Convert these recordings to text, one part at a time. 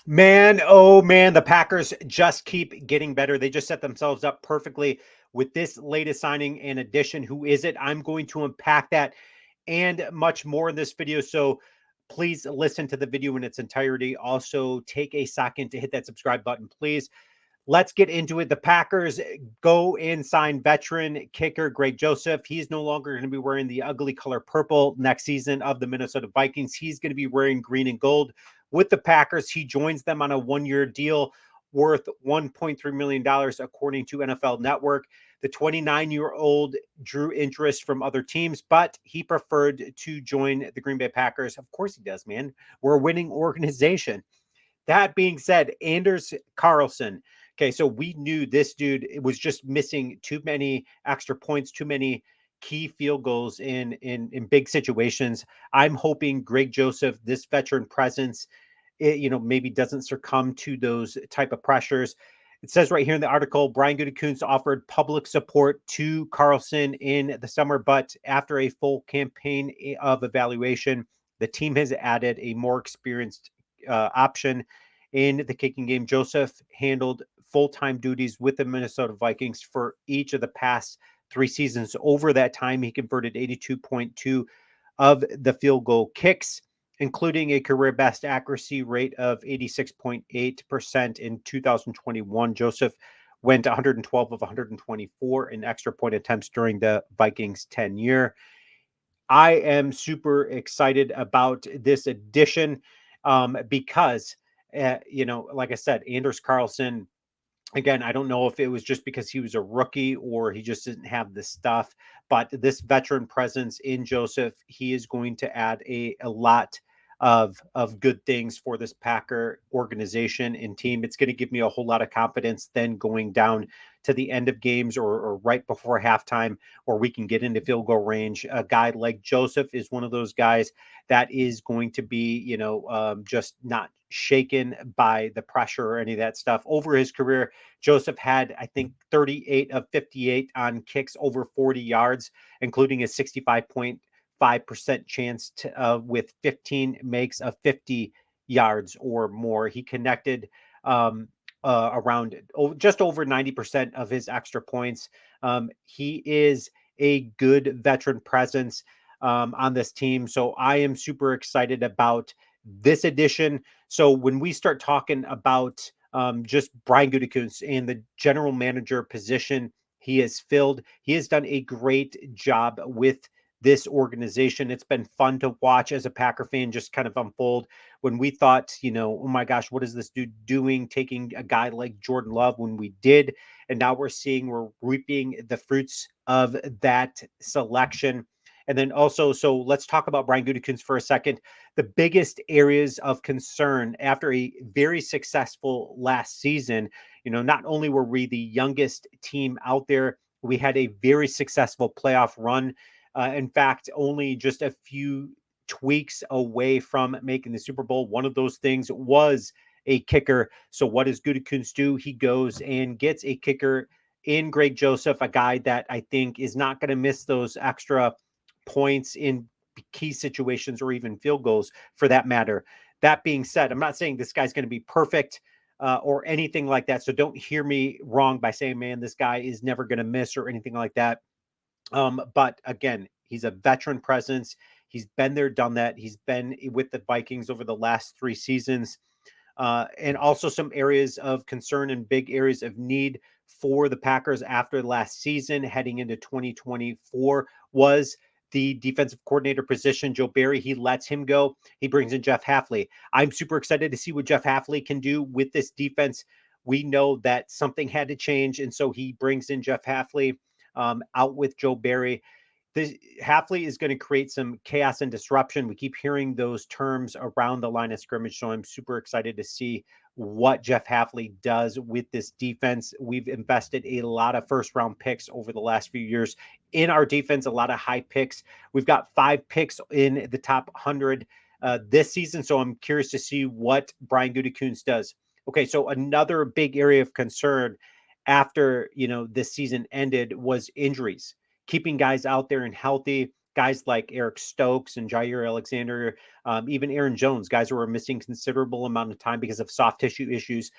Man, oh man, the Packers just keep getting better. They just set themselves up perfectly with this latest signing and addition. Who is it? I'm going to unpack that and much more in this video. So please listen to the video in its entirety. Also, take a second to hit that subscribe button, please. Let's get into it. The Packers go and sign veteran kicker Greg Joseph. He's no longer going to be wearing the ugly color purple next season of the Minnesota Vikings. He's going to be wearing green and gold with the Packers. He joins them on a one-year deal worth $1.3 million, according to NFL Network. The 29-year-old drew interest from other teams, but he preferred to join the Green Bay Packers. Of course he does, man. We're a winning organization. That being said, Anders Carlson. Okay, so we knew this dude was just missing too many extra points, too many key field goals in big situations. I'm hoping Greg Joseph, this veteran presence, maybe doesn't succumb to those type of pressures. It says right here in the article, Brian Gutekunst offered public support to Carlson in the summer, but after a full campaign of evaluation, the team has added a more experienced option in the kicking game. Joseph handled full-time duties with the Minnesota Vikings for each of the past 3 seasons. Over that time, he converted 82.2 of the field goal kicks, including a career best accuracy rate of 86.8% in 2021. Joseph went 112 of 124 in extra point attempts during the Vikings' tenure. I am super excited about this addition because, like I said, Anders Carlson, again, I don't know if it was just because he was a rookie or he just didn't have the stuff, but this veteran presence in Joseph, he is going to add a lot of good things for this Packer organization and team. It's going to give me a whole lot of confidence then going down to the end of games or right before halftime, or we can get into field goal range. A guy like Joseph is one of those guys that is going to be, just not shaken by the pressure or any of that stuff. Over his career, Joseph had, I think, 38 of 58 on kicks over 40 yards, including a 65.5% chance with 15 makes of 50 yards or more. He connected around just over 90% of his extra points. He is a good veteran presence on this team. So I am super excited about this edition. So when we start talking about just Brian Gutekunst and the general manager position he has filled, he has done a great job with this organization. It's been fun to watch as a Packer fan just kind of unfold when we thought, oh my gosh, what is this dude doing taking a guy like Jordan Love when we did? And now we're reaping the fruits of that selection. And then also, so let's talk about Brian Gutekunst for a second. The biggest areas of concern after a very successful last season, not only were we the youngest team out there, we had a very successful playoff run. In fact, only just a few tweaks away from making the Super Bowl. One of those things was a kicker. So what does Gutekunst do? He goes and gets a kicker in Greg Joseph, a guy that I think is not going to miss those extra points in key situations or even field goals for that matter. That being said, I'm not saying this guy's going to be perfect or anything like that. So don't hear me wrong by saying, man, this guy is never going to miss or anything like that. But again, he's a veteran presence. He's been there, done that. He's been with the Vikings over the last 3 seasons. And also some areas of concern and big areas of need for the Packers after last season, heading into 2024, was the defensive coordinator position. Joe Barry, he lets him go. He brings in Jeff Hafley. I'm super excited to see what Jeff Hafley can do with this defense. We know that something had to change, and so he brings in Jeff Hafley out with Joe Barry. Hafley is going to create some chaos and disruption. We keep hearing those terms around the line of scrimmage, so I'm super excited to see what Jeff Hafley does with this defense. We've invested a lot of first-round picks over the last few years in our defense, a lot of high picks. We've got 5 picks in the top 100 this season, so I'm curious to see what Brian Gutekunst does. Okay, so another big area of concern after this season ended was injuries, keeping guys out there and healthy. guys like Eric Stokes and Jair Alexander, even Aaron Jones, guys who are missing considerable amount of time because of soft tissue issues.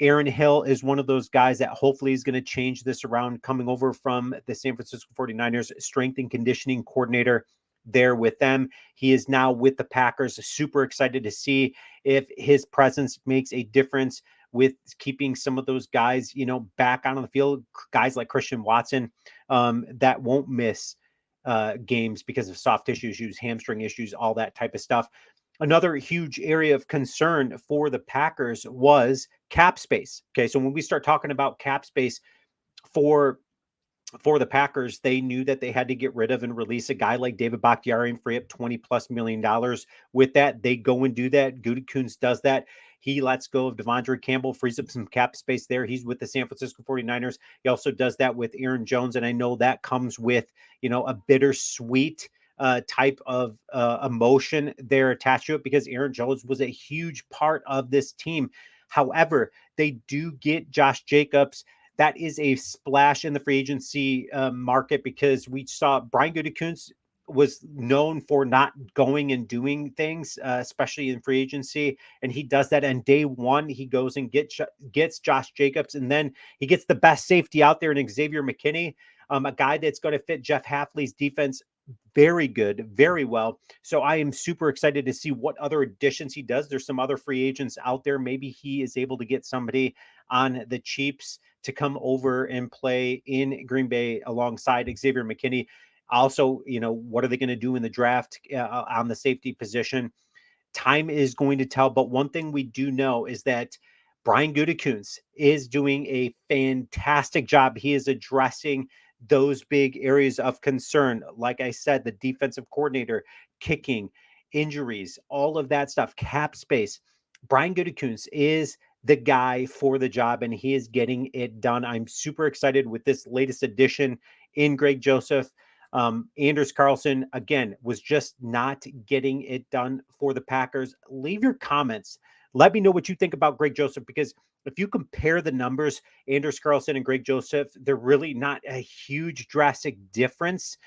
Aaron Hill is one of those guys that hopefully is going to change this around, coming over from the San Francisco 49ers strength and conditioning coordinator there with them. He is now with the Packers. Super excited to see if his presence makes a difference with keeping some of those guys, back on the field. Guys like Christian Watson, that won't miss games because of soft tissue issues, hamstring issues, all that type of stuff. Another huge area of concern for the Packers was cap space. Okay, so when we start talking about cap space for the Packers, they knew that they had to get rid of and release a guy like David Bakhtiari and free up $20+ million. With that, they go and do that. Gutekunst does that. He lets go of Devondre Campbell, frees up some cap space there. He's with the San Francisco 49ers. He also does that with Aaron Jones. And I know that comes with, a bittersweet type of emotion there attached to it, because Aaron Jones was a huge part of this team. However, they do get Josh Jacobs. That is a splash in the free agency market, because we saw Brian Gutekunst was known for not going and doing things, especially in free agency. And he does that. And day one, he goes and gets Josh Jacobs. And then he gets the best safety out there in Xavier McKinney, a guy that's going to fit Jeff Hafley's defense very good, very well. So I am super excited to see what other additions he does. There's some other free agents out there. Maybe he is able to get somebody on the cheaps to come over and play in Green Bay alongside Xavier McKinney. Also, what are they going to do in the draft on the safety position? Time is going to tell. But one thing we do know is that Brian Gutekunst is doing a fantastic job. He is addressing those big areas of concern. Like I said, the defensive coordinator, kicking, injuries, all of that stuff, cap space. Brian Gutekunst is the guy for the job, and he is getting it done. I'm super excited with this latest addition in Greg Joseph. Anders Carlson, again, was just not getting it done for the Packers. Leave your comments. Let me know what you think about Greg Joseph, because if you compare the numbers, Anders Carlson and Greg Joseph, they're really not a huge drastic difference.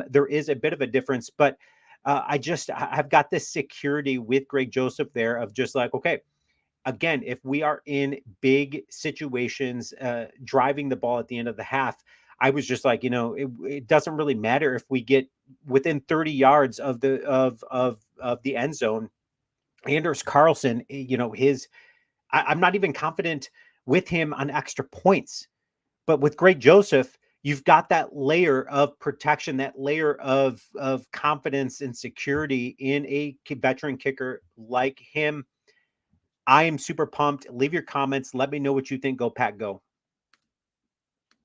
There is a bit of a difference, but I've got this security with Greg Joseph there of just like, okay, again, if we are in big situations, driving the ball at the end of the half, I was just like, it doesn't really matter if we get within 30 yards of the end zone. Anders Carlson, I'm not even confident with him on extra points, but with Greg Joseph, you've got that layer of protection, that layer of confidence and security in a veteran kicker like him. I am super pumped. Leave your comments. Let me know what you think. Go Pack, go.